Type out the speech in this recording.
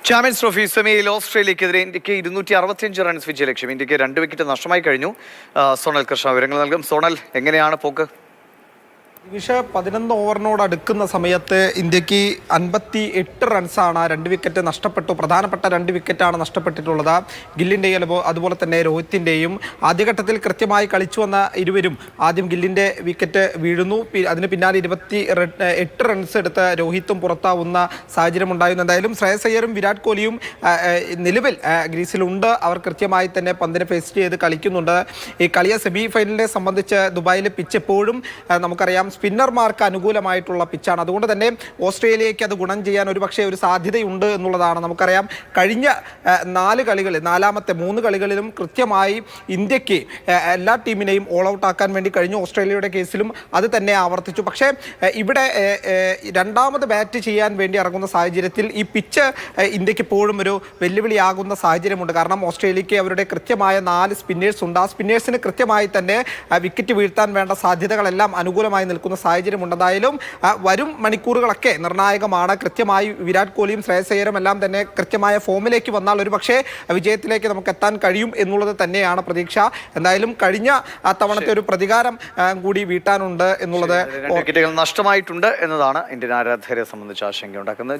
Champions trophy സെമിയിൽ ഓസ്ട്രേലിയക്കെതിരെ ഇന്ത്യക്ക് 265 runs വിജയ ലക്ഷ്യം. ഇന്ത്യക്ക് 2 വിക്കറ്റ് നഷ്ടമായി കഴിഞ്ഞു. സോണൽ കൃഷ്ണ വിവരങ്ങൾ നൽകും. സോണൽ, എങ്ങനെയാണ് പോക്ക്? വിഷ 11 ഓവറിനോട് അടുക്കുന്ന സമയത്ത് ഇന്ത്യക്ക് 58 റൺസാണ്, 2 വിക്കറ്റ് നഷ്ടപ്പെട്ടു. പ്രധാനപ്പെട്ട 2 വിക്കറ്റാണ് നഷ്ടപ്പെട്ടിട്ടുള്ളത്. ഗില്ലിൻ്റെയും അതുപോലെ തന്നെ രോഹിത്തിൻ്റെയും. ആദ്യഘട്ടത്തിൽ കൃത്യമായി കളിച്ചു വന്ന ഇരുവരും ആദ്യം ഗില്ലിൻ്റെ വിക്കറ്റ് വീഴുന്നു. അതിന് പിന്നാലെ 28 റൺസ് എടുത്ത് രോഹിത്തും പുറത്താവുന്ന സാഹചര്യം ഉണ്ടായിരുന്നു. എന്തായാലും ശ്രേയസ് അയ്യരും വിരാട് കോഹ്ലിയും നിലവിൽ ഗ്രീസിലുണ്ട്. അവർ കൃത്യമായി തന്നെ പന്തിനെ ഫേസ് ചെയ്ത് കളിക്കുന്നുണ്ട്. ഈ കളിയെ സെമി ഫൈനലിനെ സംബന്ധിച്ച് ദുബായിലെ പിച്ച് എപ്പോഴും നമുക്കറിയാം സ്പിന്നർമാർക്ക് അനുകൂലമായിട്ടുള്ള പിച്ചാണ്. അതുകൊണ്ട് തന്നെ ഓസ്ട്രേലിയയ്ക്ക് അത് ഗുണം ചെയ്യാൻ ഒരു സാധ്യതയുണ്ട് എന്നുള്ളതാണ്. നമുക്കറിയാം കഴിഞ്ഞ 4 കളികളിൽ 3 കളികളിലും കൃത്യമായി ഇന്ത്യക്ക് എല്ലാ ടീമിനെയും ഓൾ ഔട്ട് ആക്കാൻ വേണ്ടി കഴിഞ്ഞു. ഓസ്ട്രേലിയയുടെ കേസിലും അത് തന്നെ ആവർത്തിച്ചു. പക്ഷേ ഇവിടെ രണ്ടാമത് ബാറ്റ് ചെയ്യാൻ വേണ്ടി ഇറങ്ങുന്ന സാഹചര്യത്തിൽ ഈ പിച്ച് ഇന്ത്യക്ക് എപ്പോഴും ഒരു വെല്ലുവിളിയാകുന്ന സാഹചര്യമുണ്ട്. കാരണം ഓസ്ട്രേലിയക്ക് അവരുടെ കൃത്യമായ 4 സ്പിന്നേഴ്സ് ഉണ്ട്. ആ സ്പിന്നേഴ്സിന് കൃത്യമായി തന്നെ വിക്കറ്റ് വീഴ്ത്താൻ വേണ്ട സാധ്യതകളെല്ലാം അനുകൂലമായി നിൽക്കുന്ന സാഹചര്യമുണ്ട്. എന്തായാലും വരും മണിക്കൂറുകളൊക്കെ നിർണായകമാണ്. കൃത്യമായി വിരാട് കോഹ്ലിയും ശ്രേയസ് അയ്യരും എല്ലാം തന്നെ കൃത്യമായ ഫോമിലേക്ക് വന്നാൽ ഒരുപക്ഷെ വിജയത്തിലേക്ക് നമുക്ക് എത്താൻ കഴിയും എന്നുള്ളത് തന്നെയാണ് പ്രതീക്ഷ. എന്തായാലും കഴിഞ്ഞ തവണത്തെ ഒരു പ്രതികാരം കൂടി വീട്ടാനുണ്ട് എന്നുള്ളത് വിക്കറ്റുകൾ നഷ്ടമായിട്ടുണ്ട് എന്നതാണ് ഇന്ത്യൻ ആരാധകരെ സംബന്ധിച്ച് ആശങ്കയുണ്ടാക്കുന്നത്.